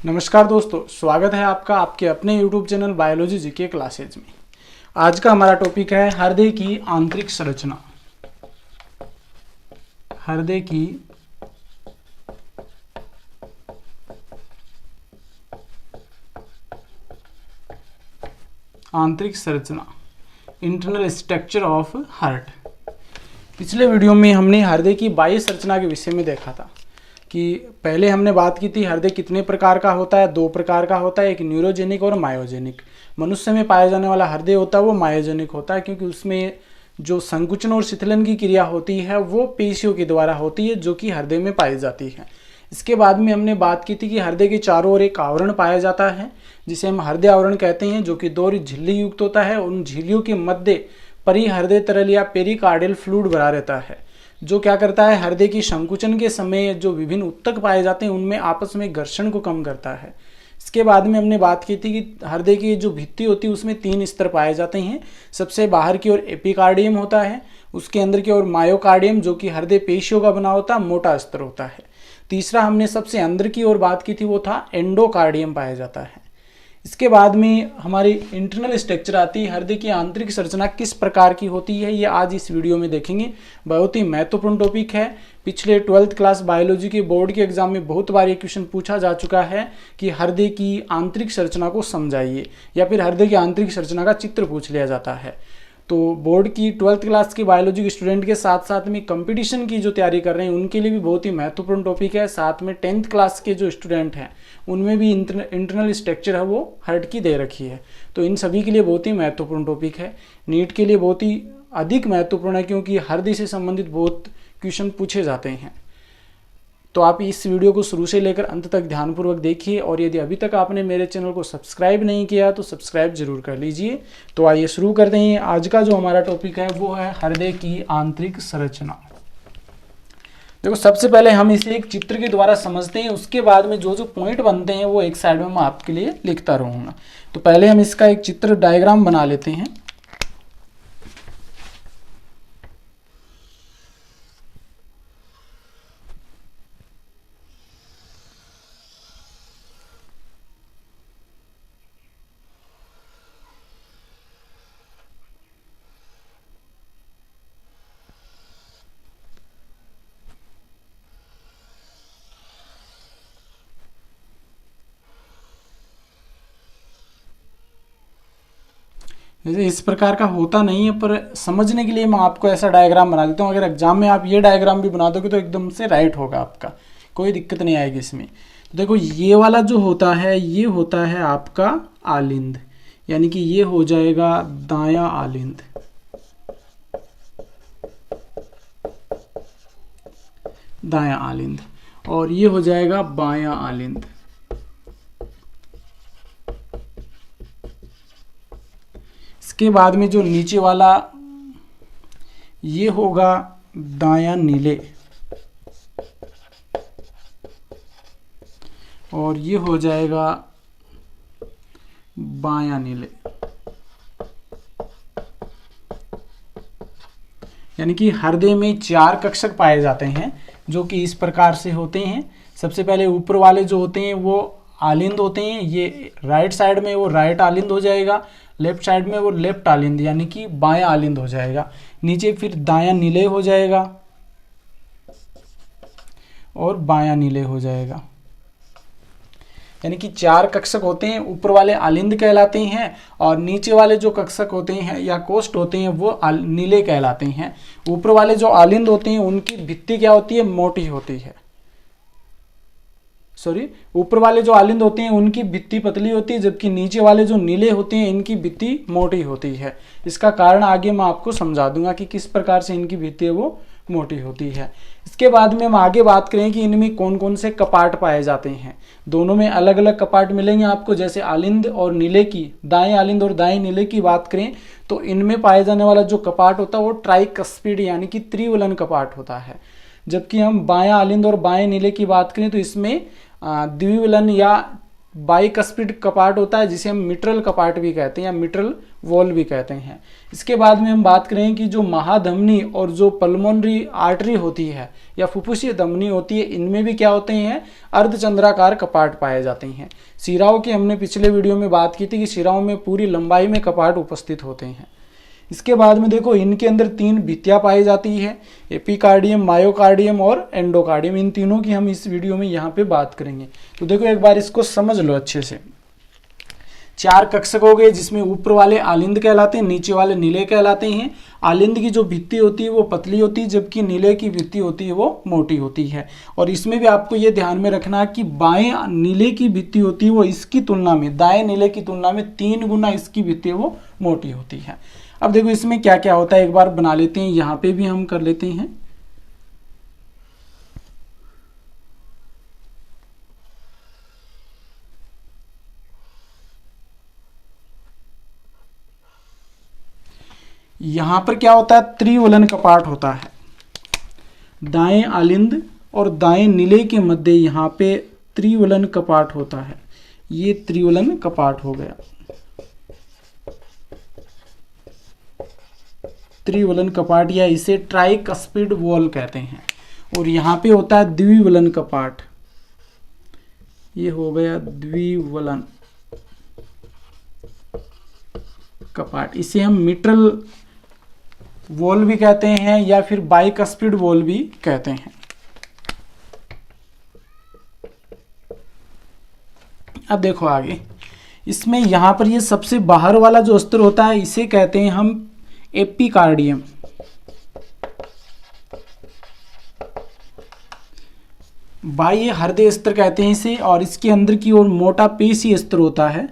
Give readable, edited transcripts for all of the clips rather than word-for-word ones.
नमस्कार दोस्तों, स्वागत है आपका आपके अपने YouTube channel biology GK classes में। आज का हमारा टॉपिक है हृदय की आंतरिक संरचना। हृदय की आंतरिक संरचना, इंटरनल स्ट्रक्चर ऑफ हार्ट। पिछले वीडियो में हमने हृदय की बाह्य संरचना के विषय में देखा था कि पहले हमने बात की थी हृदय कितने प्रकार का होता है। दो प्रकार का होता है, एक न्यूरोजेनिक और मायोजेनिक। मनुष्य में पाया जाने वाला हृदय होता है वो मायोजेनिक होता है, क्योंकि उसमें जो संकुचन और शीतलन की क्रिया होती है वो पेशियों के द्वारा होती है, जो कि हृदय में पाई जाती है। इसके बाद में हमने बात की थी कि हृदय के चारों ओर एक आवरण पाया जाता है जिसे हम हृदय आवरण कहते हैं, जो कि दो झिल्ली युक्त होता है। उन झिल्लियों के मध्य परिहृदय तरल या पेरिकार्डियल फ्लूइड भरा रहता है, जो क्या करता है, हृदय की संकुचन के समय जो विभिन्न ऊतक पाए जाते हैं उनमें आपस में घर्षण को कम करता है। इसके बाद में हमने बात की थी कि हृदय की जो भित्ति होती है उसमें तीन स्तर पाए जाते हैं। सबसे बाहर की ओर एपिकार्डियम होता है, उसके अंदर की ओर मायोकार्डियम, जो कि हृदय पेशियों का बना होता मोटा स्तर होता है। तीसरा हमने सबसे अंदर की ओर बात की थी, वो था एंडोकार्डियम पाया जाता है। इसके बाद में हमारी इंटरनल स्ट्रक्चर आती है, हृदय की आंतरिक संरचना किस प्रकार की होती है, ये आज इस वीडियो में देखेंगे। बहुत ही महत्वपूर्ण टॉपिक है। पिछले 12th क्लास बायोलॉजी के बोर्ड के एग्जाम में बहुत बार ये क्वेश्चन पूछा जा चुका है कि हृदय की आंतरिक संरचना को समझाइए, या फिर हृदय की आंतरिक संरचना का चित्र पूछ लिया जाता है। तो बोर्ड की 12th क्लास की बायोलॉजी के स्टूडेंट के साथ साथ में कंपटीशन की जो तैयारी कर रहे हैं उनके लिए भी बहुत ही महत्वपूर्ण टॉपिक है। साथ में 10th क्लास के जो स्टूडेंट हैं उनमें भी इंटरनल स्ट्रक्चर है वो हार्ट की दे रखी है। तो इन सभी के लिए बहुत ही महत्वपूर्ण टॉपिक है। नीट के लिए बहुत ही अधिक महत्वपूर्ण है, क्योंकि हृदय से संबंधित बहुत क्वेश्चन पूछे जाते हैं। तो आप इस वीडियो को शुरू से लेकर अंत तक ध्यानपूर्वक देखिए, और यदि अभी तक आपने मेरे चैनल को सब्सक्राइब नहीं किया तो सब्सक्राइब जरूर कर लीजिए। तो आइए शुरू करते हैं। आज का जो हमारा टॉपिक है वो है हृदय की आंतरिक संरचना। देखो, सबसे पहले हम इसे एक चित्र के द्वारा समझते हैं, उसके बाद में जो जो पॉइंट बनते हैं वो एक साइड में मैं आपके लिए लिखता रहूँगा। तो पहले हम इसका एक चित्र डायग्राम बना लेते हैं। जैसे इस प्रकार का होता नहीं है, पर समझने के लिए मैं आपको ऐसा डायग्राम बना देता हूँ। अगर एग्जाम में आप ये डायग्राम भी बना दोगे तो एकदम से राइट होगा आपका, कोई दिक्कत नहीं आएगी इसमें। तो देखो, ये वाला जो होता है ये होता है आपका आलिंद, यानी कि ये हो जाएगा दायां आलिंद। दायां आलिंद। और ये हो जाएगा बायां आलिंद। इसके बाद में जो नीचे वाला ये होगा दायां नीले, और ये हो जाएगा बायां नीले। यानी कि हृदय में चार कक्षक पाए जाते हैं जो कि इस प्रकार से होते हैं। सबसे पहले ऊपर वाले जो होते हैं वो आलिंद होते हैं। ये राइट साइड में वो राइट आलिंद हो जाएगा, लेफ्ट साइड में वो लेफ्ट आलिंद यानी कि बायां आलिंद हो जाएगा। नीचे फिर दायां नीले हो जाएगा और बायां नीले हो जाएगा। यानी कि चार कक्षक होते हैं, ऊपर वाले आलिंद कहलाते हैं, और नीचे वाले जो कक्षक होते हैं या कोष्ठ होते हैं वो नीले कहलाते हैं। ऊपर वाले जो आलिंद होते हैं उनकी भित्ति क्या होती है, मोटी होती है। ऊपर वाले जो आलिंद होते हैं उनकी भित्ति पतली होती है, जबकि नीचे वाले जो नीले होते हैं इनकी भित्ति मोटी होती है। इसका कारण आगे मैं आपको समझा दूंगा कि किस प्रकार से इनकी भित्ति है वो मोटी होती है। इसके बाद में हम आगे बात करें कि इनमें कौन कौन से कपाट पाए जाते हैं। दोनों में अलग अलग कपाट मिलेंगे आपको। जैसे आलिंद और नीले की, दाएं आलिंद और दाएं नीले की बात करें तो इनमें पाए जाने वाला जो कपाट होता है वो ट्राइकस्पिड यानी कि त्रिवलन कपाट होता है। जबकि हम बायां आलिंद और बाएं नीले की बात करें तो इसमें द्विविलन या बाइकस्पिड कपाट होता है, जिसे हम मिट्रल कपाट भी कहते हैं या मिट्रल वॉल भी कहते हैं। इसके बाद में हम बात करें कि जो महाधमनी और जो पल्मोनरी आर्टरी होती है या फुफ्फुसीय धमनी होती है, इनमें भी क्या होते हैं, अर्धचंद्राकार कपाट पाए जाते हैं। शिराओं की हमने पिछले वीडियो में बात की थी कि शिराओं में पूरी लंबाई में कपाट उपस्थित होते हैं। इसके बाद में देखो इनके अंदर 3 भित्तियां पाई जाती है, एपिकार्डियम, मायोकार्डियम और एंडोकार्डियम। इन तीनों की हम इस वीडियो में यहाँ पे बात करेंगे। तो देखो एक बार इसको समझ लो अच्छे से। 4 कक्षक हो गए, जिसमें ऊपर वाले आलिंद कहलाते हैं, नीचे वाले नीले कहलाते हैं। आलिंद की जो भित्ति होती है वो पतली होती है, जबकि नीले की भित्ति होती है वो मोटी होती है। और इसमें भी आपको ये ध्यान में रखना कि बाएं नीले की भित्ति होती है वो इसकी तुलना में, दाएं नीले की तुलना में 3 गुना इसकी भित्ति वो मोटी होती है। अब देखो इसमें क्या क्या होता है, एक बार बना लेते हैं, यहाँ पे भी हम कर लेते हैं। यहां पर क्या होता है, त्रिवलन कपाट होता है। दाएं आलिंद और दाएं नीले के मध्य यहां पे त्रिवलन कपाट होता है। ये त्रिवलन कपाट हो गया, त्रिवलन कपाट, या इसे ट्राइकस्पिड वॉल कहते हैं। और यहाँ पे होता है द्विवलन कपाट, ये हो गया द्विवलन कपाट। इसे हम मिट्रल वॉल भी कहते हैं या फिर बाइकस्पिड वॉल भी कहते हैं। अब देखो आगे, इसमें यहां पर ये सबसे बाहर वाला जो अस्त्र होता है इसे कहते हैं हम एपिकार्डियम। बाह्य हृदय अस्त्र कहते हैं इसे, और इसके अंदर की ओर मोटा पेशी अस्त्र होता है।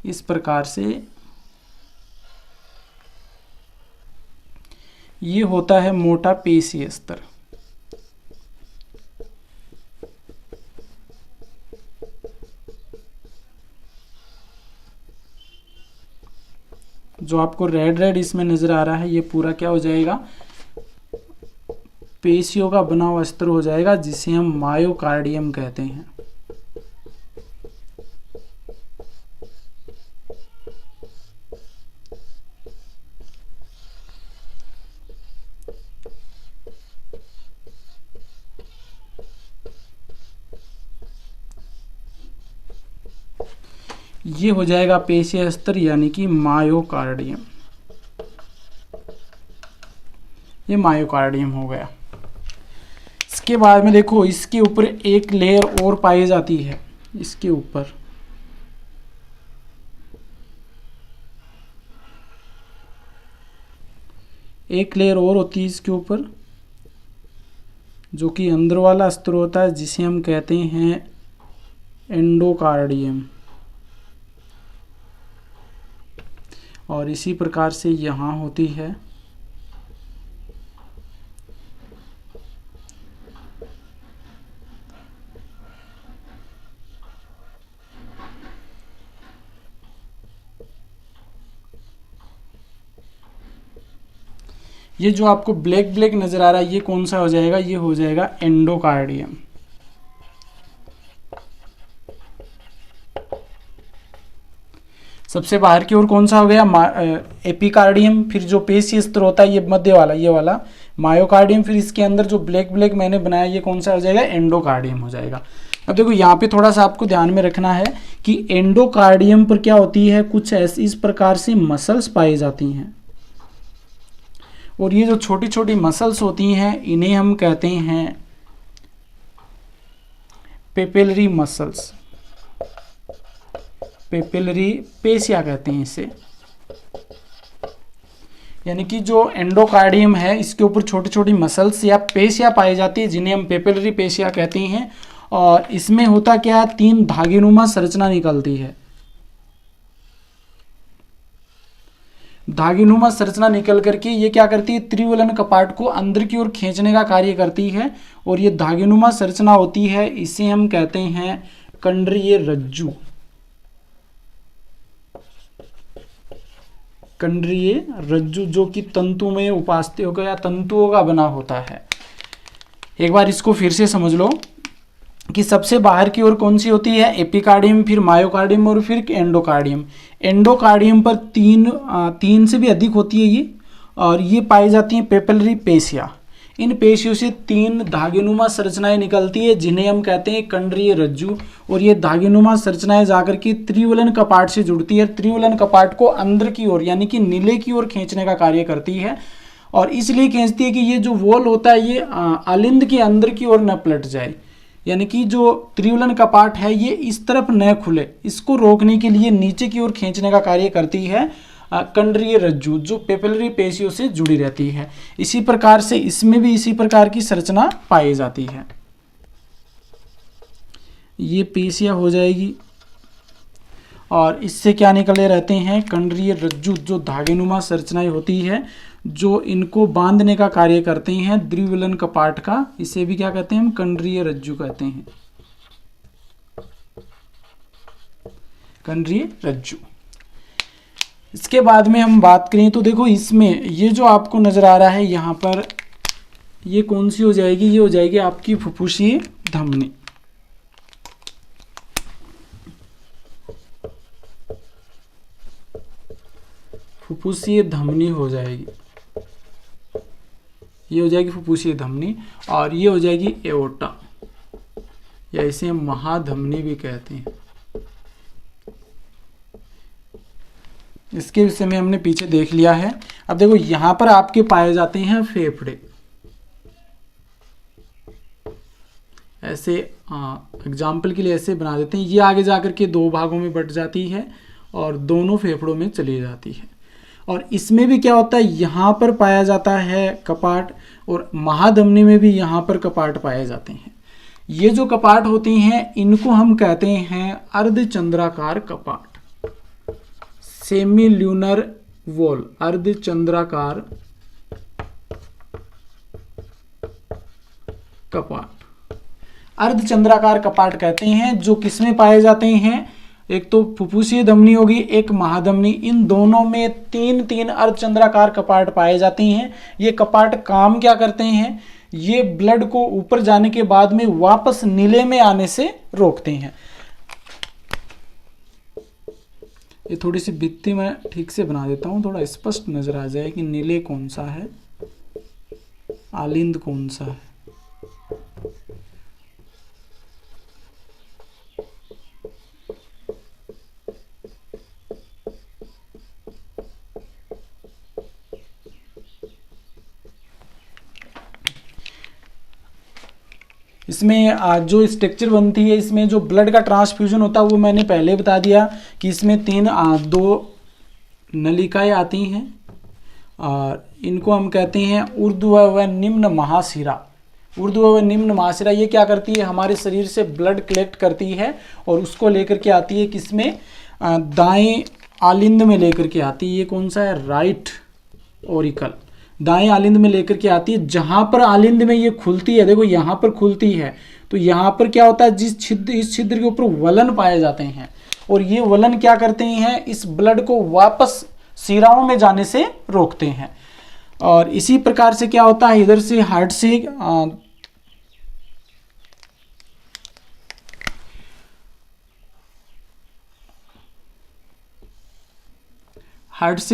इस प्रकार से ये होता है मोटा पेशी अस्त्र। जो आपको रेड रेड इसमें नजर आ रहा है, ये पूरा क्या हो जाएगा, पेशियों का बना हुआ अस्त्र हो जाएगा, जिसे हम मायोकार्डियम कहते हैं। ये हो जाएगा पेशीय अस्त्र यानी कि मायोकार्डियम। ये मायोकार्डियम हो गया। इसके बाद में देखो इसके ऊपर एक लेयर और पाई जाती है, इसके ऊपर एक लेयर और होती है इसके ऊपर, जो कि अंदर वाला अस्त्र होता है, जिसे हम कहते हैं एंडोकार्डियम। और इसी प्रकार से यहाँ होती है ये जो आपको ब्लैक ब्लैक नजर आ रहा है, ये कौन सा हो जाएगा, ये हो जाएगा एंडोकार्डियम। सबसे बाहर की ओर कौन सा हो गया, एपिकार्डियम। फिर जो पेशी अस्त्र होता है ये मध्य वाला, ये वाला मायोकार्डियम। फिर इसके अंदर जो ब्लैक ब्लैक मैंने बनाया, ये कौन सा हो जाएगा, एंडोकार्डियम हो जाएगा। अब देखो यहाँ पे थोड़ा सा आपको ध्यान में रखना है कि एंडोकार्डियम पर क्या होती है, कुछ ऐसी इस प्रकार से मसल्स पाई जाती हैं। और ये जो छोटी छोटी मसल्स होती हैं इन्हें हम कहते हैं पेपिलरी मसल्स, पेपिलरी पेशिया कहते हैं इसे। यानी कि जो एंडोकार्डियम है इसके ऊपर छोटी छोटी मसल्स या पेशिया पाई जाती है, जिन्हें हम पेपिलरी पेशिया कहते हैं। और इसमें होता क्या है, 3 धागेनुमा संरचना निकलती है। धागेनुमा संरचना निकल करके ये क्या करती है, त्रिवलन कपाट को अंदर की ओर खींचने का कार्य करती है। और ये धागेनुमा संरचना होती है, इसे हम कहते हैं कंडरीय रज्जु। कंडरीय रज्जु जो कि तंतुमय उपास्थ्यों का या तंतुओं का बना होता है। एक बार इसको फिर से समझ लो। कि सबसे बाहर की ओर कौन सी होती है, एपिकार्डियम, फिर मायोकार्डियम और फिर एंडोकार्डियम। एंडोकार्डियम पर तीन से भी अधिक होती है ये, और ये पाई जाती हैं पेपिलरी पेशिया। इन पेशियों से 3 धागेनुमा संरचनाएं निकलती है जिन्हें हम कहते हैं कंडरीय रज्जु, और ये धागेनुमा संरचनाएं जाकर के त्रिवलन कपाट से जुड़ती है। त्रिवलन कपाट को अंदर की ओर यानी कि नीले की ओर खींचने का कार्य करती है, और इसलिए खींचती है कि ये जो वॉल होता है ये आलिंद के अंदर की ओर न पलट जाए, यानी कि जो त्रिवलन कपाट है ये इस तरफ न खुले, इसको रोकने के लिए नीचे की ओर खींचने का कार्य करती है कंडरीय रज्जु, जो पेपिलरी पेशियों से जुड़ी रहती है। इसी प्रकार से इसमें भी इसी प्रकार की संरचना पाई जाती है। ये पेशिया हो जाएगी, और इससे क्या निकले रहते हैं, कंडरीय रज्जु, जो धागेनुमा संरचनाएं होती है जो इनको बांधने का कार्य करते हैं द्विवलन कपाट का। इसे भी क्या कहते हैं हम, कंडरीय रज्जु कहते हैं, कंडरीय रज्जु। इसके बाद में हम बात करें तो देखो इसमें ये जो आपको नजर आ रहा है यहाँ पर, ये कौन सी हो जाएगी, ये हो जाएगी आपकी फुफ्फुसीय धमनी। फुफ्फुसीय धमनी हो जाएगी, ये हो जाएगी फुफ्फुसीय धमनी, और ये हो जाएगी एओर्टा, या इसे महाधमनी भी कहते हैं। इसके विषय में हमने पीछे देख लिया है। अब देखो यहां पर आपके पाए जाते हैं फेफड़े, ऐसे एग्जाम्पल के लिए ऐसे बना देते हैं। ये आगे जाकर के 2 भागों में बट जाती है और दोनों फेफड़ों में चली जाती है। और इसमें भी क्या होता है, यहाँ पर पाया जाता है कपाट, और महाधमनी में भी यहाँ पर कपाट पाए जाते हैं। ये जो कपाट होती हैं इनको हम कहते हैं अर्धचंद्राकार कपाट, सेमी ल्यूनर वॉल, अर्धचंद्राकार कपाट। अर्धचंद्राकार कपाट कहते हैं, जो किसमें पाए जाते हैं, एक तो फुफ्फुसीय धमनी होगी, एक महाधमनी, इन दोनों में 3 अर्धचंद्राकार कपाट पाए जाते हैं। ये कपाट काम क्या करते हैं, ये ब्लड को ऊपर जाने के बाद में वापस नीले में आने से रोकते हैं। ये थोड़ी सी भित्ति मैं ठीक से बना देता हूँ, थोड़ा स्पष्ट नजर आ जाए कि नीले कौन सा है, आलिंद कौन सा है। इसमें जो स्ट्रक्चर बनती है, इसमें जो ब्लड का ट्रांसफ्यूजन होता है वो मैंने पहले बता दिया कि इसमें 2 नलिकाएं आती हैं, और इनको हम कहते हैं ऊर्ध्व व निम्न महाशिरा। ऊर्ध्व व निम्न महाशिरा ये क्या करती है, हमारे शरीर से ब्लड कलेक्ट करती है और उसको लेकर के आती है किसमें, दाएं आलिंद में लेकर के आती है। ये कौन सा है, राइट ऑरिकल, दाएं आलिंद में लेकर के आती है। जहां पर आलिंद में ये खुलती है, देखो यहां पर खुलती है, तो यहां पर क्या होता है, इस छिद्र के ऊपर वलन पाए जाते हैं, और ये वलन क्या करते हैं, इस ब्लड को वापस शिराओं में जाने से रोकते हैं। और इसी प्रकार से क्या होता है, इधर से हार्ट से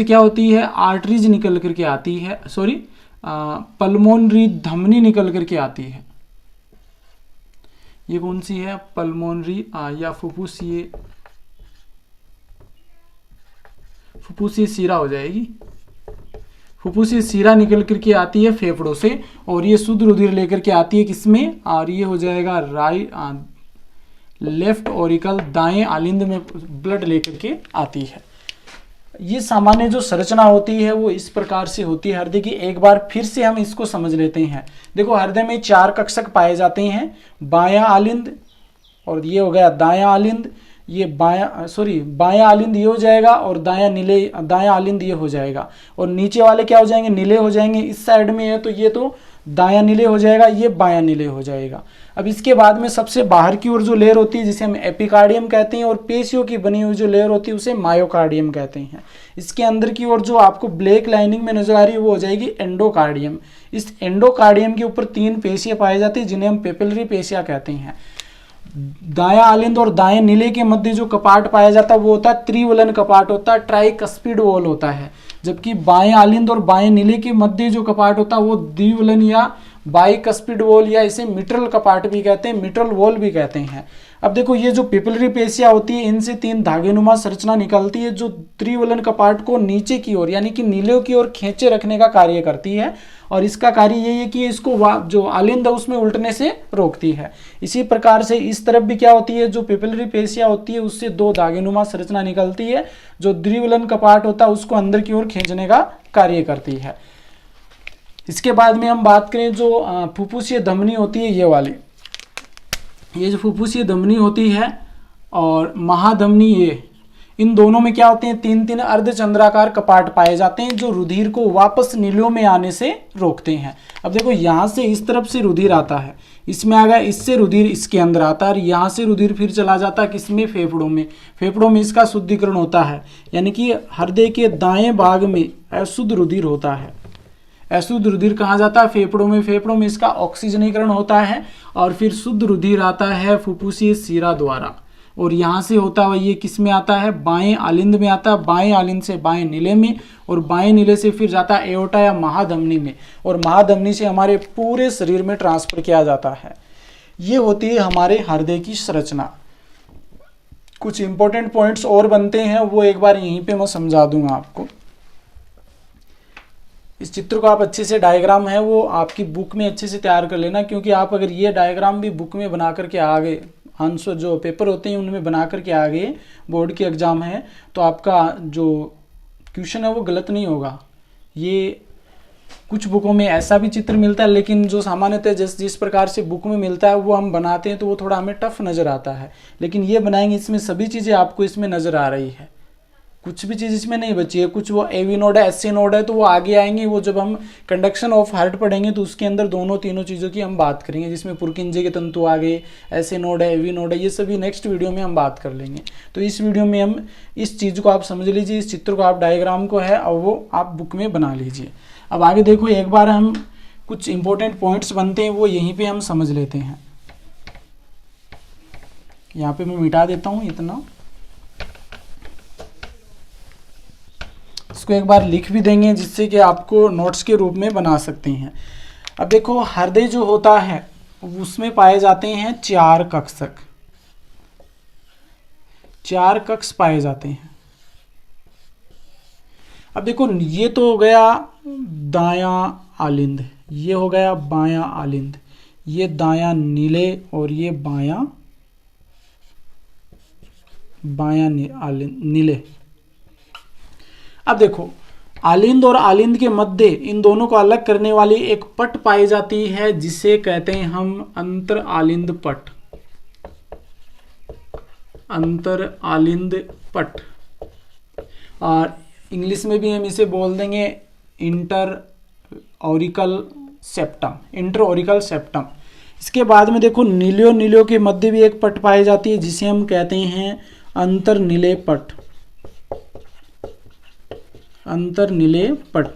क्या होती है, आर्टरीज निकल करके आती है, सॉरी पल्मोनरी धमनी निकल करके आती है। ये कौन सी है, पल्मोनरी या फुफ्फुसीय शिरा हो जाएगी। फुफ्फुसीय शिरा निकल करके आती है फेफड़ों से, और ये शुद्ध रुधिर लेकर के आती है किसमें, और ये हो जाएगा लेफ्ट ऑरिकल, दाएं आलिंद में ब्लड लेकर के आती है। ये सामान्य जो संरचना होती है वो इस प्रकार से होती है हृदय की। एक बार फिर से हम इसको समझ लेते हैं। देखो हृदय में 4 कक्षक पाए जाते हैं, बायां आलिंद, और ये हो गया दायां आलिंद, ये बायां आलिंद ये हो जाएगा, और दायां आलिंद ये हो जाएगा, और नीचे वाले क्या हो जाएंगे, नीले हो जाएंगे। इस साइड में है तो ये तो दायां नीले हो जाएगा, ये बायां नीले हो जाएगा। अब इसके बाद में सबसे बाहर की ओर जो लेयर होती है जिसे हम एपिकार्डियम कहते हैं, और पेशियों की बनी हुई जो लेयर होती है उसे मायोकार्डियम कहते हैं। इसके अंदर की ओर जो आपको ब्लैक लाइनिंग में नजर आ रही है वो हो जाएगी एंडोकार्डियम। इस एंडोकार्डियम के ऊपर 3 पेशियां पाई जाती है जिन्हें हम पेपिलरी पेशिया कहते हैं। दायां आलिंद और दाएं नीले के मध्य जो कपाट पाया जाता है वो होता है त्रिवलन कपाट होता है, ट्राइकस्पिड वॉल होता है। जबकि बाएं आलिंद और बाएं नीले के मध्य जो कपाट होता है वो द्विवलन या बाइकस्पिड वॉल या इसे मिट्रल कपाट भी कहते हैं, मिट्रल वॉल भी कहते हैं। अब देखो ये जो पिपलरी पेशियां होती है इनसे 3 धागेनुमा संरचना निकलती है जो त्रिवलन कपाट को नीचे की ओर यानी कि नीले की ओर खींचे रखने का कार्य करती है, और इसका कार्य यही है कि इसको जो आलिंद है उसमें उल्टने से रोकती है। इसी प्रकार से इस तरफ भी क्या होती है, जो पिपलरी पेशियां होती है उससे 2 धागेनुमा संरचना निकलती है जो द्विवलन कपाट होता है उसको अंदर की ओर खींचने का कार्य करती है। इसके बाद में हम बात करें जो फुफ्फुसीय धमनी होती है ये वाली, ये जो फुफ्फुसीय धमनी होती है और महाधमनी, ये इन दोनों में क्या होते हैं 3-3 अर्धचंद्राकार कपाट पाए जाते हैं जो रुधिर को वापस नीलियों में आने से रोकते हैं। अब देखो यहाँ से इस तरफ से रुधिर आता है, इसमें आ गया, इससे रुधिर इसके अंदर आता है और यहाँ से रुधिर फिर चला जाता है किसमें, फेफड़ों में। फेफड़ों में इसका शुद्धिकरण होता है, यानी कि हृदय के दाएं भाग में अशुद्ध रुधिर होता है। अशुद्ध रुधिर कहाँ जाता है, फेफड़ों में। फेफड़ों में इसका ऑक्सीजनीकरण होता है और फिर शुद्ध रुधिर आता है फुफ्फुसीय शिरा द्वारा, और यहाँ से होता हुआ ये किस में आता है, बाएं आलिंद में आता है, बाएं आलिंद से बाएं नीले में, और बाएं नीले से फिर जाता है एओर्टा या महाधमनी में, और महाधमनी से हमारे पूरे शरीर में ट्रांसफर किया जाता है। ये होती है हमारे हृदय की संरचना। कुछ इंपॉर्टेंट पॉइंट्स और बनते हैं वो एक बार यहीं पे मैं समझा दूंगा आपको। इस चित्र को आप अच्छे से, डायग्राम है वो आपकी बुक में अच्छे से तैयार कर लेना, क्योंकि आप अगर ये डायग्राम भी बुक में बना करके आ गए, आंसर जो पेपर होते हैं उनमें बना करके आ गए, बोर्ड के एग्जाम है, तो आपका जो क्वेश्चन है वो गलत नहीं होगा। ये कुछ बुकों में ऐसा भी चित्र मिलता है, लेकिन जो सामान्यतः जिस प्रकार से बुक में मिलता है वो हम बनाते हैं तो वो थोड़ा हमें टफ नज़र आता है, लेकिन ये बनाएंगे इसमें सभी चीज़ें आपको इसमें नज़र आ रही है, कुछ भी चीज़ इसमें नहीं बची है। कुछ वो एवी नोड है, एससी नोड है, तो वो आगे आएंगे, वो जब हम कंडक्शन ऑफ हार्ट पढ़ेंगे तो उसके अंदर दोनों तीनों चीज़ों की हम बात करेंगे, जिसमें पुरकिंजे के तंतु आ गए, एससी नोड है, एवी नोड है, ये सभी नेक्स्ट वीडियो में हम बात कर लेंगे। तो इस वीडियो में हम इस चीज़ को आप समझ लीजिए, इस चित्र को आप, डायग्राम को है और वो आप बुक में बना लीजिए। अब आगे देखो, एक बार हम कुछ इंपॉर्टेंट पॉइंट्स बनते हैं वो यहीं पर हम समझ लेते हैं। यहाँ पर मैं मिटा देता हूँ इतना, इसको एक बार लिख भी देंगे जिससे कि आपको नोट्स के रूप में बना सकते हैं। अब देखो, हृदय जो होता है उसमें पाए जाते हैं 4 कक्षक, 4 कक्ष पाए जाते हैं। अब देखो, ये तो हो गया दायां आलिंद, ये हो गया बायां आलिंद, ये दायां नीले और ये बायां नीले। अब देखो, आलिंद और आलिंद के मध्य इन दोनों को अलग करने वाली एक पट पाई जाती है जिसे कहते हैं हम अंतर आलिंद पट, अंतर आलिंद पट, और इंग्लिश में भी हम इसे बोल देंगे inter auricle septum, inter auricle septum. इसके बाद में देखो, नीलियों के मध्य भी एक पट पाई जाती है जिसे हम कहते हैं अंतर नीले पट, अंतर नीले पट,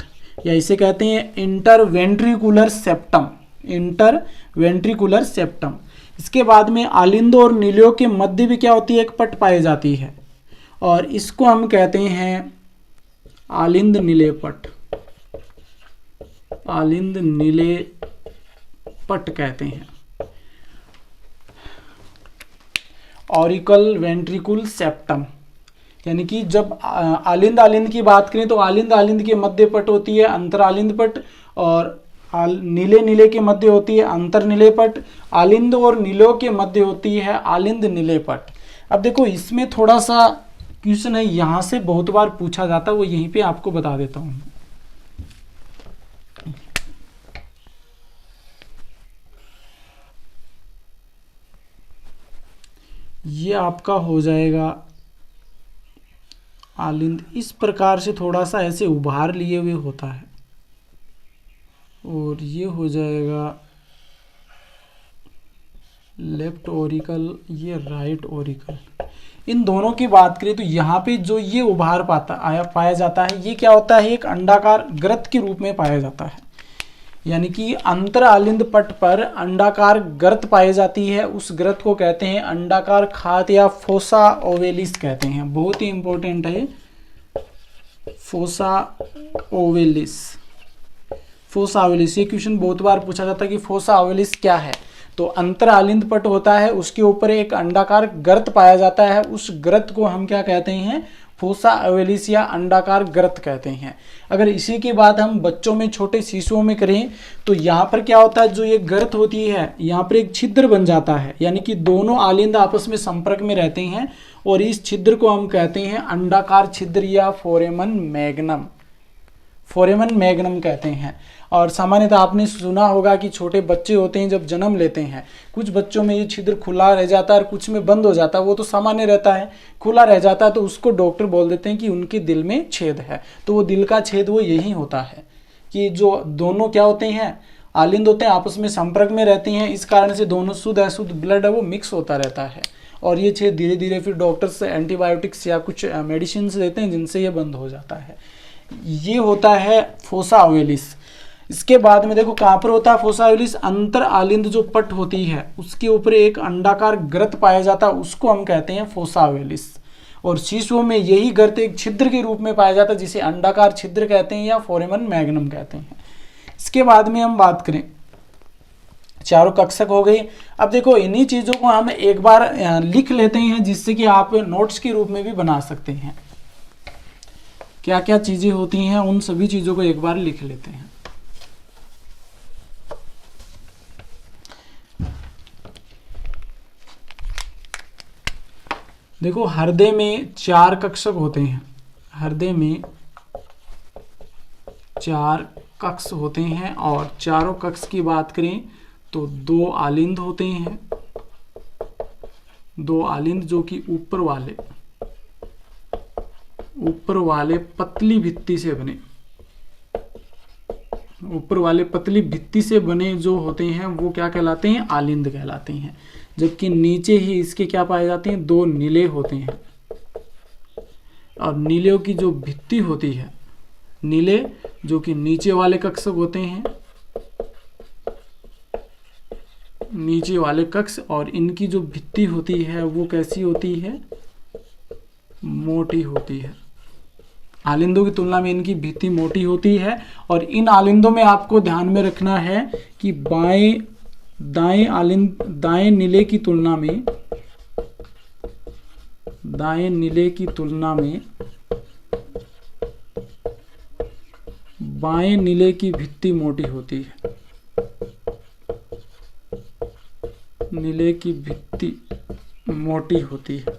या इसे कहते हैं इंटरवेंट्रिकुलर सेप्टम, इंटरवेंट्रिकुलर सेप्टम। इसके बाद में आलिंद और नीलियों के मध्य भी क्या होती है, एक पट पाई जाती है और इसको हम कहते हैं आलिंद नीले पट, आलिंद नीले पट कहते हैं, ऑरिकल वेंट्रिकुल सेप्टम। यानी कि जब आलिंद की बात करें तो आलिंद के मध्य पट होती है अंतर आलिंद पट, और नीले के मध्य होती है अंतर नीले पट, आलिंद और नीलों के मध्य होती है आलिंद नीले पट। अब देखो, इसमें थोड़ा सा क्वेश्चन है, यहाँ से बहुत बार पूछा जाता है, वो यहीं पे आपको बता देता हूँ। ये आपका हो जाएगा आलिंद, इस प्रकार से थोड़ा सा ऐसे उभार लिए हुए होता है, और ये हो जाएगा लेफ्ट ओरिकल, ये राइट ओरिकल। इन दोनों की बात करें तो यहाँ पे जो ये उभार पाया जाता है, ये क्या होता है, एक अंडाकार ग्रत के रूप में पाया जाता है। यानी कि अंतर आलिंद पट पर अंडाकार गर्त पाई जाती है, उस गर्त को कहते हैं अंडाकार खात या फोसा ओवेलिस कहते हैं। बहुत ही इंपॉर्टेंट है फोसा ओवेलिस। फोसा ओवेलिस, ये क्वेश्चन बहुत बार पूछा जाता है कि फोसा ओवेलिस क्या है। तो अंतर आलिंद पट होता है, उसके ऊपर एक अंडाकार गर्त पाया जाता है, उस गर्त को हम क्या कहते हैं, फोसा ओवेलिस या अंडाकार गर्त कहते हैं। अगर इसी की बात हम बच्चों में, छोटे शिशुओं में करें तो यहाँ पर क्या होता है, जो ये गर्त होती है यहाँ पर एक छिद्र बन जाता है, यानी कि दोनों आलिंद आपस में संपर्क में रहते हैं और इस छिद्र को हम कहते हैं अंडाकार छिद्र या फोरेमन मैग्नम। फोरेमन मैग्नम कहते हैं। और सामान्यतः आपने सुना होगा कि छोटे बच्चे होते हैं जब जन्म लेते हैं, कुछ बच्चों में ये छिद्र खुला रह जाता है और कुछ में बंद हो जाता है, वो तो सामान्य रहता है, खुला रह जाता है तो उसको डॉक्टर बोल देते हैं कि उनके दिल में छेद है। तो वो दिल का छेद वो यही होता है कि जो दोनों क्या होते हैं, आलिंद होते हैं, आपस में संपर्क में रहती हैं, इस कारण से दोनों शुद्ध अशुद्ध ब्लड है वो मिक्स होता रहता है और ये छेद धीरे धीरे फिर डॉक्टर्स एंटीबायोटिक्स या कुछ मेडिसिन देते हैं जिनसे ये बंद हो जाता है। ये होता है फोसा ओवेलिस। इसके बाद में देखो कहाँ पर होता है फोसा ओवेलिस, अंतर आलिंद जो पट होती है उसके ऊपर एक अंडाकार गर्त पाया जाता है, उसको हम कहते हैं फोसा ओवेलिस। और शिशुओं में यही गर्त एक छिद्र के रूप में पाया जाता है जिसे अंडाकार छिद्र कहते हैं या फोरेमन मैग्नम कहते हैं। इसके बाद में हम बात करें, चारों कक्षक हो गई। अब देखो इन्हीं चीजों को हम एक बार लिख लेते हैं जिससे कि आप नोट्स के रूप में भी बना सकते हैं। क्या क्या चीजें होती हैं उन सभी चीजों को एक बार लिख लेते हैं। देखो हृदय में 4 कक्षक होते हैं, हृदय में 4 कक्ष होते हैं और चारों कक्ष की बात करें तो 2 आलिंद होते हैं, 2 आलिंद जो कि ऊपर वाले पतली भित्ति से बने, ऊपर वाले पतली भित्ति से बने जो होते हैं वो क्या कहलाते हैं, आलिंद कहलाते हैं। जबकि नीचे ही इसके क्या पाए जाते हैं, 2 नीले होते हैं और नीलों की जो भित्ति होती है, नीले जो कि नीचे वाले कक्षक होते हैं, नीचे वाले कक्ष, और इनकी जो भित्ति होती है वो कैसी होती है, मोटी होती है। आलिंदों की तुलना में इनकी भित्ति मोटी होती है। और इन आलिंदों में आपको ध्यान में रखना है कि दाएं नीले की तुलना में, दाएं नीले की तुलना में बाएं नीले की भित्ति मोटी होती है, नीले की भित्ति मोटी होती है,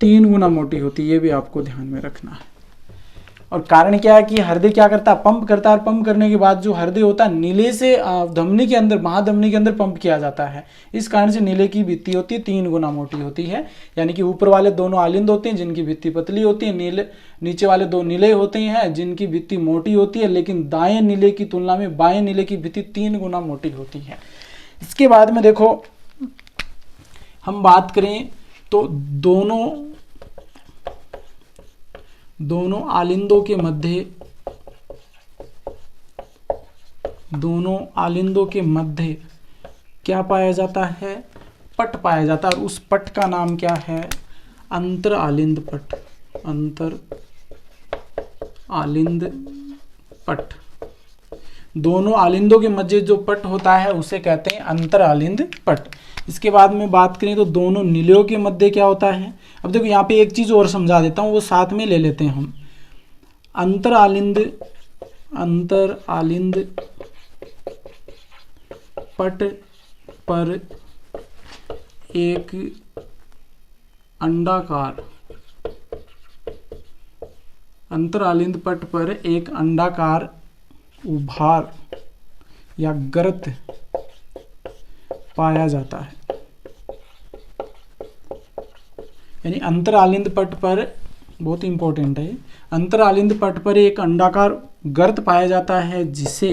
3 गुना मोटी होती है, ये भी आपको ध्यान में रखना है। और कारण क्या है कि हृदय क्या करता है, पंप करता है, और पंप करने के बाद जो हृदय होता है नीले से धमनी के अंदर, महाधमनी के अंदर पंप किया जाता है, इस कारण से नीले की भित्ति होती है 3 गुना मोटी होती है। यानी कि ऊपर वाले दोनों आलिंद होते हैं जिनकी भित्ति पतली होती है, नीचे वाले 2 नीले होते हैं जिनकी भित्ति मोटी होती है, लेकिन दाएं नीले की तुलना में बाएं नीले की भित्ति 3 गुना मोटी होती है। इसके बाद में देखो हम बात करें तो दोनों आलिंदों के मध्य क्या पाया जाता है, पट पाया जाता है, और उस पट का नाम क्या है, अंतर आलिंद पट, अंतर आलिंद पट। दोनों आलिंदों के मध्य जो पट होता है उसे कहते हैं अंतर आलिंद पट। इसके बाद में बात करें तो दोनों नीलियों के मध्य क्या होता है। अब देखो यहाँ पे एक चीज और समझा देता हूँ, वो साथ में ले लेते हैं हम। अंतर आलिंद पट पर एक अंडाकार, अंतर आलिंद पट पर एक अंडाकार उभार या गर्त पाया जाता है। यानी अंतर आलिंद पट पर, बहुत इंपॉर्टेंट है, अंतर आलिंद पट पर एक अंडाकार गर्त पाया जाता है जिसे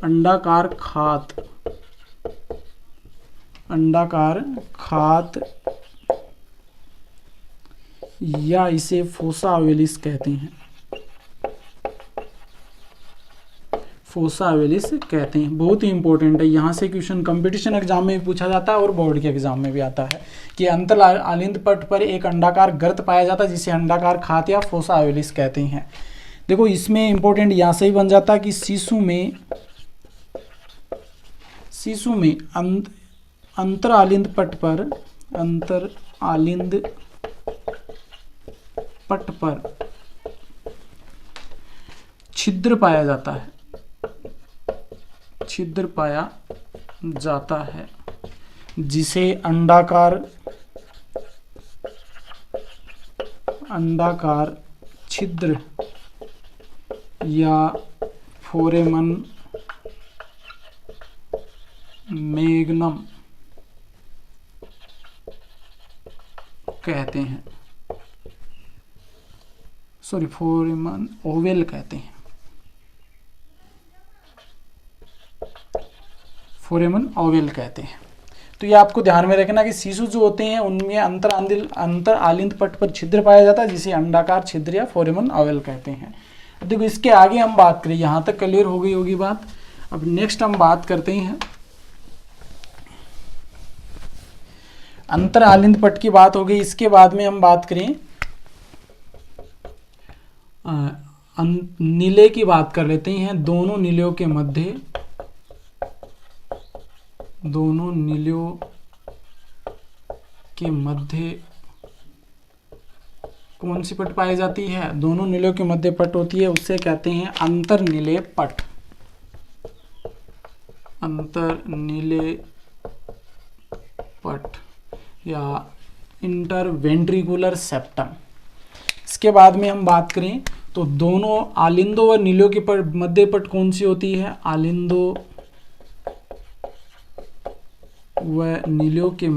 अंडाकार खात या इसे फोसा ओवेलिस कहते हैं। फोसा ओवेलिस कहते हैं। बहुत ही इंपॉर्टेंट है, यहाँ से क्वेश्चन कंपटीशन एग्जाम में भी पूछा जाता है और बोर्ड के एग्जाम में भी आता है कि अंतर आलिंद पट पर एक अंडाकार गर्त पाया जाता है जिसे अंडाकार खात या फोसा ओवेलिस कहते हैं। देखो इसमें इंपॉर्टेंट यहाँ से ही बन जाता है कि शिशु में अंतर आलिंद पट पर छिद्र पाया जाता है जिसे अंडाकार छिद्र या फोरेमन मैग्नम कहते हैं, फोरेमन ओवेल कहते हैं, फोरेमन ओवेल कहते हैं। तो ये आपको ध्यान में रखना कि शिशु जो होते हैं उनमें अंतर आलिंद पट पर छिद्र पाया जाता है जिसे अंडाकार छिद्र या फोरेमन ओवेल कहते हैं। अब देखो इसके आगे हम बात करें, यहाँ तक क्लियर हो गई होगी बात। अब नेक्स्ट हम बात करते हैं अंतर आलिंद पट की बात हो गई। इसके बाद में हम बात करें नीले की बात कर लेते हैं। दोनों नीलों के मध्य कौन सी पट पाई जाती है? दोनों नीलों के मध्य पट होती है, उससे कहते हैं अंतर नीले पट। अंतर नीले पट या इंटरवेंट्रिकुलर सेप्टम। इसके बाद में हम बात करें तो दोनों आलिंदों व नीलों के मध्य पट कौन सी होती है? आलिंदों व नीलों के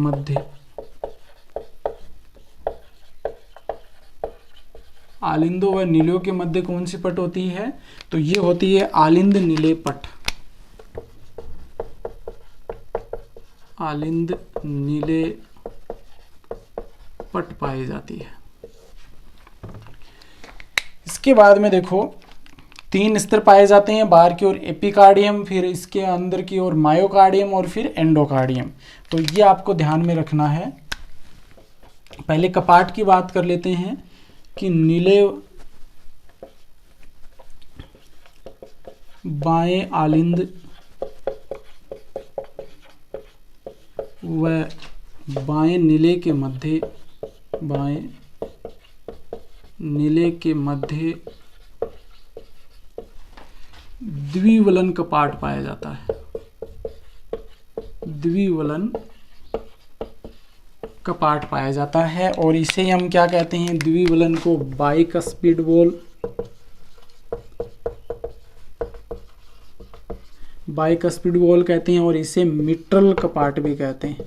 मध्य कौन सी पट होती है? तो ये होती है आलिंद नीले पट। आलिंद नीले पट पाई जाती है। इसके बाद में देखो 3 स्तर पाए जाते हैं, बाहर की ओर एपिकार्डियम, फिर इसके अंदर की ओर मायोकार्डियम और फिर एंडोकार्डियम। तो ये आपको ध्यान में रखना है। पहले कपाट की बात कर लेते हैं कि नीले बाएं आलिंद व बाएं नीले के मध्य द्विवलन कपाट पाया जाता है। द्विवलन कपाट पाया जाता है और इसे हम क्या कहते हैं? द्विवलन को बाइकस्पिड वॉल कहते हैं और इसे मिट्रल कपाट भी कहते हैं।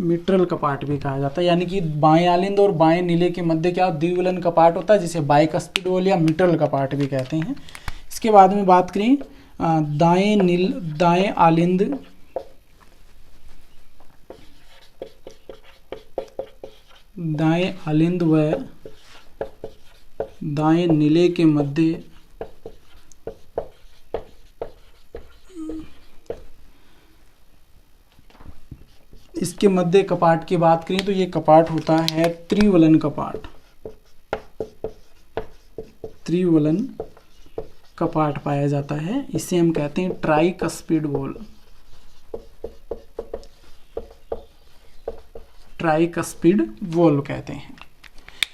मिट्रल कपाट भी कहा जाता है, यानी कि बाएं आलिंद और बाएं नीले के मध्य क्या द्विवलन कपाट होता है जिसे बाइकस्पिड वॉल या मिट्रल कपाट भी कहते हैं। इसके बाद में बात करें दाएं आलिंद व दाएं नीले के मध्य इसके मध्य कपाट की बात करें तो ये कपाट होता है त्रिवलन कपाट। त्रिवलन कपाट पाया जाता है, इसे हम कहते हैं ट्राइकस्पिड वॉल। ट्राइकस्पिड वॉल कहते हैं।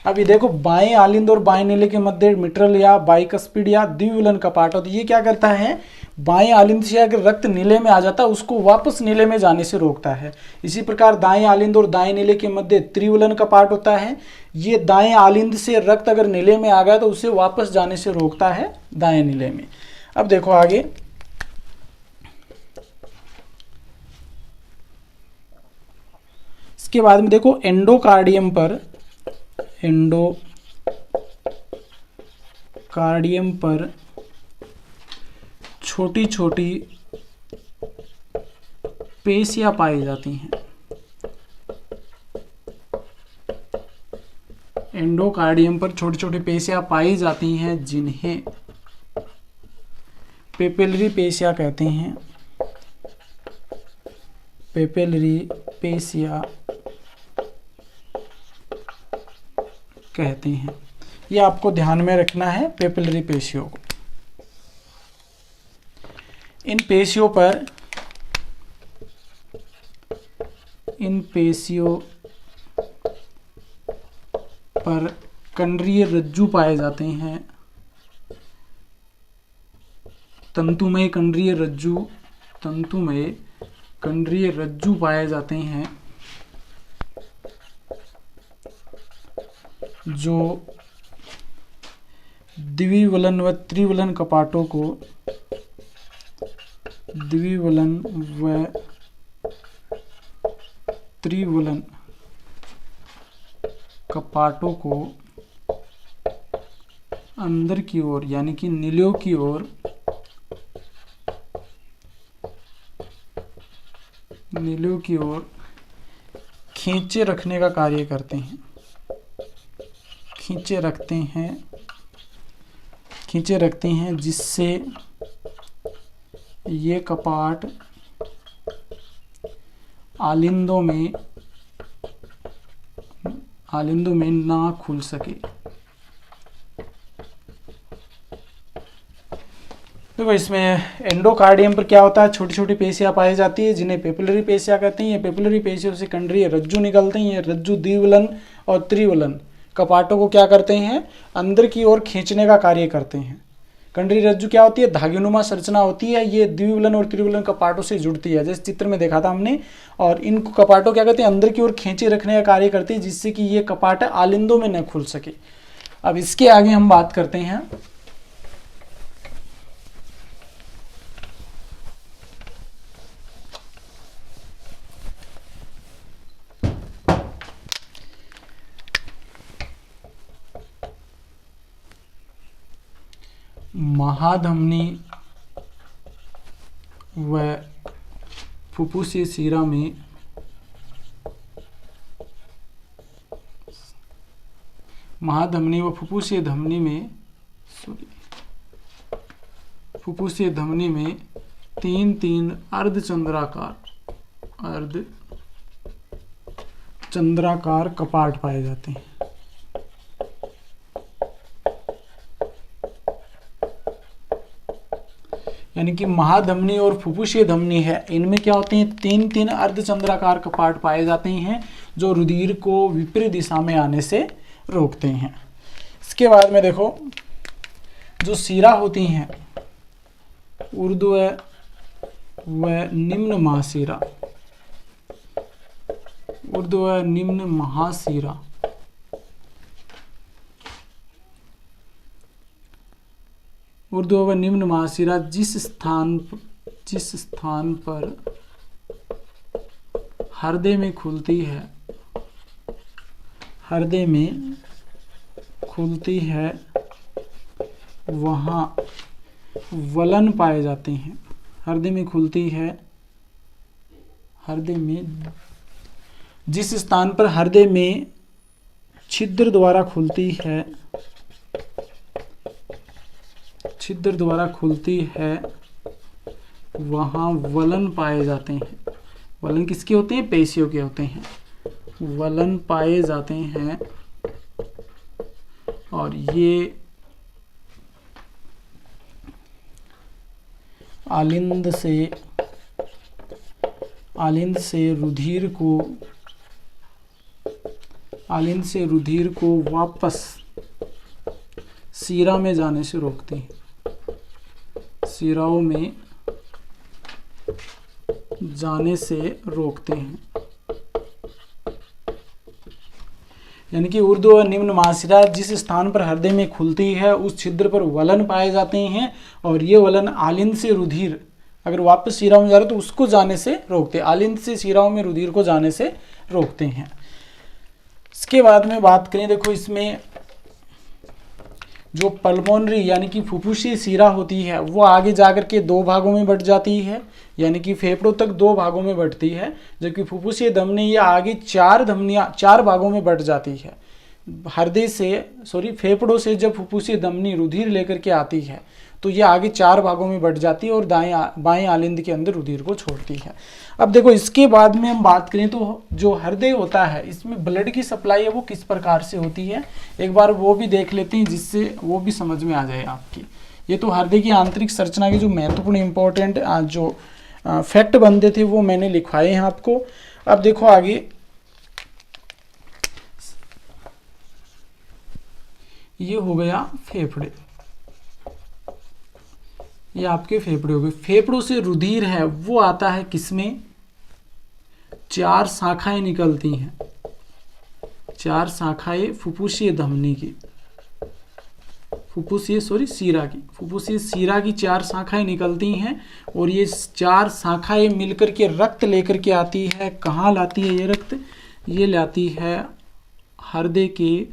अभी देखो बाएं आलिंद और बाएं नीले के मध्य मिट्रल या बाइकस्पिड या द्विविलन कपाट होता है। ये क्या करता है? बाएं आलिंद से अगर रक्त नीले में आ जाता है उसको वापस नीले में जाने से रोकता है। इसी प्रकार दाएं आलिंद और दाएं नीले के मध्य त्रिविलन कपाट होता है। ये दाएं आलिंद से रक्त अगर नीले में आ गया तो उसे वापस जाने से रोकता है दाएं नीले में। अब देखो आगे, इसके बाद में देखो एंडोकार्डियम पर छोटी छोटी पेशियां पाई जाती हैं। एंडोकार्डियम पर छोटी छोटी पेशियां पाई जाती हैं जिन्हें पेपिलरी पेशिया कहते हैं। पेपिलरी पेशिया कहते हैं। ये आपको ध्यान में रखना है पेपिलरी पेशियों को। इन पेशियों पर कंडरीय रज्जु पाए जाते हैं। तंतुमय कंडरीय रज्जु पाए जाते हैं जो द्विवलन व त्रिवलन कपाटों को अंदर की ओर यानी कि नीलियों की ओर खींचे रखने का कार्य करते हैं। खींचे रखते हैं जिससे ये कपाट आलिंदों में ना खुल सके। देखो इसमें एंडोकार्डियम पर क्या होता है, छोटी छोटी पेशियां पाई जाती है जिन्हें पेपिलरी पेशिया कहते हैं। ये पेपिलरी पेशियों से कंडरीय रज्जु निकलते हैं। ये रज्जु द्विवलन और त्रिवलन कपाटों को क्या करते हैं, अंदर की ओर खींचने का कार्य करते हैं। कंडरीय रज्जु क्या होती है, धागेनुमा संरचना होती है। ये द्विवलन और त्रिवलन कपाटों से जुड़ती है, जैसे चित्र में देखा था हमने। और इन कपाटों क्या करते हैं, अंदर की ओर खींचे रखने का कार्य करती है जिससे कि ये कपाट आलिंदों में न खुल सके। अब इसके आगे हम बात करते हैं महाधमनी व फुफ्फुसीय शिरा में फुफ्फुसीय धमनी में तीन अर्धचंद्राकार कपाट पाए जाते हैं। यानी कि महाधमनी और फुफ्फुसीय धमनी है, इनमें क्या होते हैं, तीन अर्धचंद्राकार कपाट पाए जाते हैं जो रुधिर को विपरीत दिशा में आने से रोकते हैं। इसके बाद में देखो जो शिरा होती हैं ऊर्ध्व व निम्न महाशिरा, ऊर्ध्व व निम्न महाशिरा ऊर्ध्व व निम्न महाशिरा जिस स्थान पर हृदय में खुलती है वहाँ वलन पाए जाते हैं। जिस स्थान पर हृदय में छिद्र द्वारा खुलती है वहाँ वलन पाए जाते हैं। वलन किसके होते हैं, पेशियों के होते हैं। वलन पाए जाते हैं और ये आलिंद से रुधिर को वापस शिरा में जाने से रोकते हैं। शिराओं में जाने से रोकते हैं। यानी कि ऊर्ध्व व निम्न महाशिरा जिस स्थान पर हृदय में खुलती है उस छिद्र पर वलन पाए जाते हैं और ये वलन आलिंद से रुधिर अगर वापस शिराओं में जा रहे तो उसको जाने से रोकते हैं। आलिंद से शिराओं में रुधिर को जाने से रोकते हैं। इसके बाद में बात करें, देखो इसमें जो पल्मोनरी यानी कि फुफ्फुसीय शिरा होती है वो आगे जाकर के दो भागों में बट जाती है, यानी कि फेफड़ों तक दो भागों में बटती है, जबकि फुफ्फुसीय धमनी ये आगे चार भागों में बट जाती है। हृदय से फेफड़ों से जब फुफ्फुसीय धमनी रुधिर लेकर के आती है तो ये आगे 4 भागों में बढ़ जाती है और बाएं आलिंद के अंदर रुधिर को छोड़ती है। अब देखो इसके बाद में हम बात करें तो जो हृदय होता है इसमें ब्लड की सप्लाई है वो किस प्रकार से होती है, एक बार वो भी देख लेते हैं जिससे वो भी समझ में आ जाए आपकी। ये तो हृदय की आंतरिक संरचना के जो महत्वपूर्ण इंपॉर्टेंट जो फैक्ट बनते थे वो मैंने लिखवाए हैं आपको। अब देखो आगे, ये हो गया फेफड़े, ये आपके फेफड़े हो गए। फेफड़ों से रुधिर है वो आता है किसमें, 4 शाखाएं निकलती हैं, 4 शाखाएं फुफ्फुसीय धमनी की, फुफ्फुसीय सीरा की 4 शाखाएं निकलती हैं और ये 4 शाखाएं मिलकर के रक्त लेकर के आती है। कहाँ लाती है ये रक्त, ये लाती है हृदय के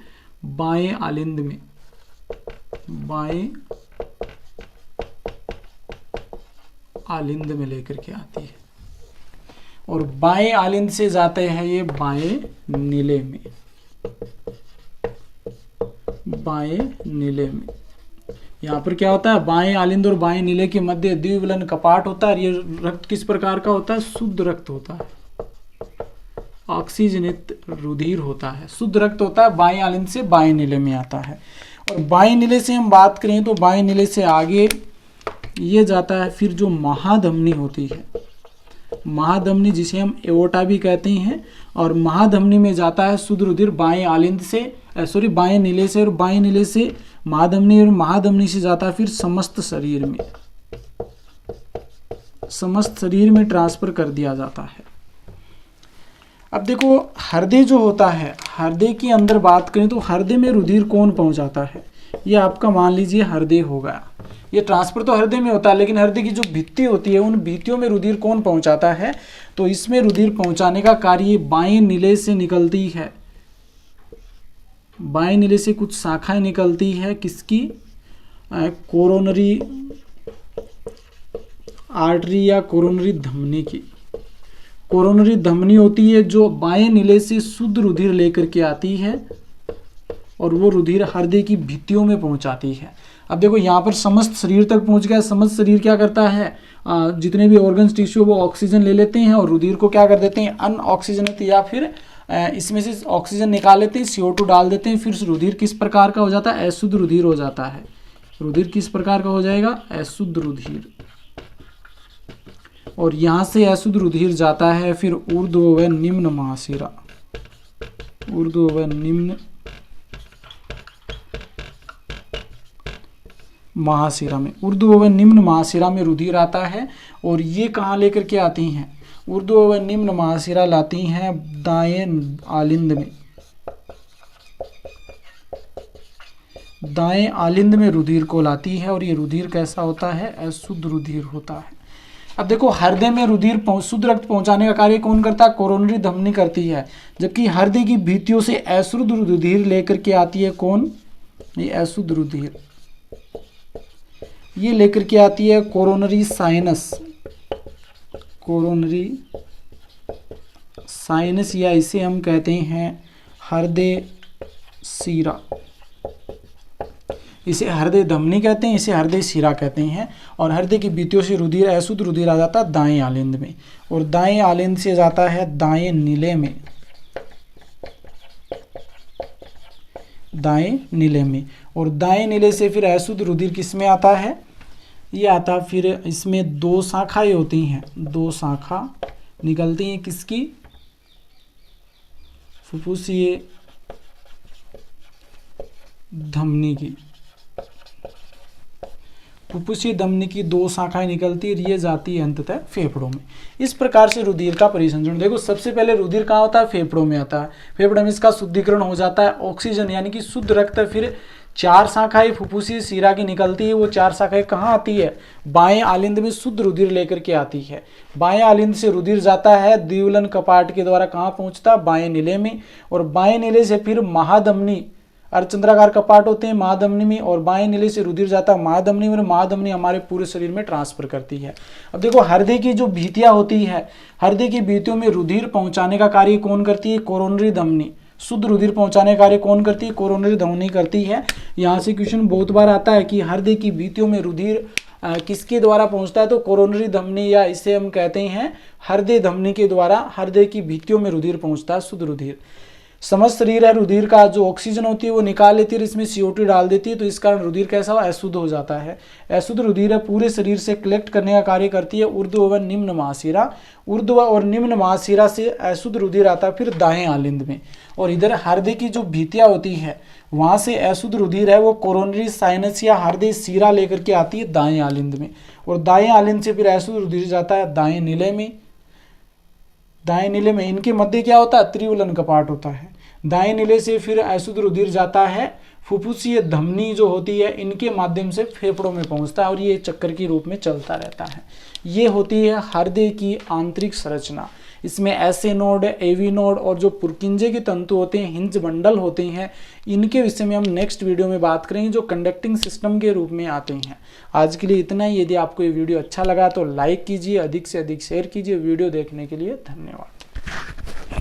बाएं आलिंद में, बाएं आलिंद में लेकर के आती है और बाएं आलिंद से जाते हैं ये बाएं नीले में, बाएं नीले में। यहाँ पर क्या होता है, बाएं आलिंद और बाएं नीले के मध्य द्विविलन कपाट होता है। ये रक्त किस प्रकार का होता है, शुद्ध रक्त होता है, ऑक्सीजनित रुधिर होता है, शुद्ध रक्त होता है, बाएं आलिंद से बाएं नीले में आता है। और बाएं नीले से हम बात करें तो बाएं नीले से आगे ये जाता है फिर जो महाधमनी होती है, महाधमनी जिसे हम एओर्टा भी कहते हैं, और महाधमनी में जाता है शुद्ध रुधिर बाएं आलिंद से बाएं नीले से, और बाएं नीले से महाधमनी, और महाधमनी से जाता है फिर समस्त शरीर में, समस्त शरीर में ट्रांसफर कर दिया जाता है। अब देखो हृदय जो होता है, हृदय के अंदर बात करें तो हृदय में रुधिर कौन पहुंचाता है, ये आपका मान लीजिए हृदय हो गया। ये ट्रांसफर तो हृदय में होता है लेकिन हृदय की जो भित्ति होती है उन भित्तियों में रुधिर कौन पहुंचाता है, तो इसमें रुधिर पहुंचाने का कार्य बाएं नीले से निकलती है, बाएं नीले से कुछ शाखाएं निकलती है किसकी, कोरोनरी आर्टरी या कोरोनरी धमनी की। कोरोनरी धमनी होती है जो बाएं नीले से शुद्ध रुधिर लेकर के आती है और वो रुधिर हृदय की भित्तियों में पहुंचाती है। अब देखो यहाँ पर समस्त शरीर तक पहुंच गया। समस्त शरीर क्या करता है, जितने भी ऑर्गन्स टिश्यू वो ऑक्सीजन ले लेते हैं और रुधिर को क्या कर देते हैं, अनऑक्सीजनित या फिर इसमें से ऑक्सीजन निकाल लेते हैं, CO2 डाल देते हैं, फिर रुधिर किस प्रकार का हो जाता है, अशुद्ध रुधिर हो जाता है। रुधिर किस प्रकार का हो जाएगा, अशुद्ध रुधिर। और यहाँ से अशुद्ध रुधिर जाता है फिर ऊर्ध्व व निम्न महाशिरा, ऊर्ध्व व निम्न महाशिरा में, ऊर्ध्व व निम्न महाशिरा में रुधिर आता है। और ये कहाँ लेकर के आती हैं, ऊर्ध्व व निम्न महाशिरा लाती हैं दाएं आलिंद में, दाएं आलिंद में रुधिर को लाती है और ये रुधिर कैसा होता है, अशुद्ध रुधिर होता है। अब देखो हृदय में रुधिर शुद्ध रक्त पहुंचाने का कार्य कौन करता है, कोरोनरी धमनी करती है, जबकि हृदय की भित्तियों से अशुद्ध रुधिर लेकर के आती है कौन, ये अशुद्ध रुधिर ये लेकर के आती है कोरोनरी साइनस, कोरोनरी साइनस या इसे हम कहते हैं हृदय सीरा, इसे हृदय धमनी कहते हैं, इसे हृदय सीरा कहते हैं। और हृदय की भित्तियों से रुधिर अशुद्ध रुधिर आ जाता है दाएं आलिंद में और दाएं आलिंद से जाता है दाएं नीले में, दाएं नीले में। और दाएं नीले से फिर अशुद्ध रुधिर किस में आता है, ये आता फिर इसमें 2 शाखाएं होती हैं, 2 शाखा निकलती हैं किसकी, फुफ्फुसीय धमनी की, फुफ्फुसीय धमनी की 2 शाखाएं निकलती है, ये जाती है अंततः फेफड़ों में। इस प्रकार से रुधिर का परिसंचरण, देखो सबसे पहले रुधिर कहाँ होता है, फेफड़ों में आता है। फेफड़ों में इसका शुद्धिकरण हो जाता है, ऑक्सीजन यानी कि शुद्ध रक्त फिर 4 शाखाएं फुफ्फुसीय सीरा की निकलती है। वो 4 शाखाएं कहाँ आती है, बाएं आलिंद में शुद्ध रुधिर लेकर के आती है। बाएं आलिंद से रुधिर जाता है द्विविलन कपाट के द्वारा कहाँ पहुंचता है, बाएं नीले में। और बाएं नीले से फिर महाधमनी, अर्धचंद्राकार कपाट होते हैं महाधमनी में, और बाएं नीले से रुधिर जाता है महाधमनी में। महाधमनी हमारे पूरे शरीर में ट्रांसफर करती है। अब देखो हृदय की जो भित्तियां होती है, हृदय की भित्तियों में रुधिर पहुंचाने का कार्य कौन करती है, कोरोनरी धमनी। शुद्ध रुधिर पहुंचाने का कार्य कौन करती है? कोरोनरी धमनी करती है। यहाँ से क्वेश्चन बहुत बार आता है कि हृदय की भित्तियों में रुधिर किसके द्वारा पहुंचता है? तो कोरोनरी धमनी, या इसे हम कहते हैं हृदय धमनी के द्वारा हृदय की भित्तियों में रुधिर पहुंचता है, शुद्ध रुधिर। समस्त शरीर है, रुधिर का जो ऑक्सीजन होती है वो निकाल लेती है, इसमें CO2 डाल देती है, तो इस कारण रुधिर कैसा हो? अशुद्ध हो जाता है। अशुद्ध रुधिर है पूरे शरीर से कलेक्ट करने का कार्य करती है ऊर्ध्व व निम्न महाशिरा। ऊर्ध्व और निम्न महाशिरा से अशुद्ध रुधिर आता है फिर दाएं आलिंद में, और इधर हृदय की जो भित्तियां होती है वहां से अशुद्ध रुधिर है वो कोरोनरी साइनस या हृदय शिरा लेकर के आती है दाएं आलिंद में, और दाएं आलिंद से फिर अशुद्ध रुधिर जाता है दाएं नीले में। दाएं नीले में इनके मध्य क्या होता है? त्रिवलन कपाट होता है। दाएं नीले से फिर अशुद्ध रुधिर जाता है फुफ्फुसीय धमनी जो होती है इनके माध्यम से फेफड़ों में पहुंचता है, और ये चक्कर के रूप में चलता रहता है। ये होती है हृदय की आंतरिक संरचना। इसमें ऐसे नोड, एवी नोड और जो पुरकिंजे के तंतु होते हैं, हिंज बंडल होते हैं, इनके विषय में हम नेक्स्ट वीडियो में बात करेंगे जो कंडक्टिंग सिस्टम के रूप में आते हैं। आज के लिए इतना ही। यदि आपको ये वीडियो अच्छा लगा तो लाइक कीजिए, अधिक से अधिक शेयर कीजिए। वीडियो देखने के लिए धन्यवाद।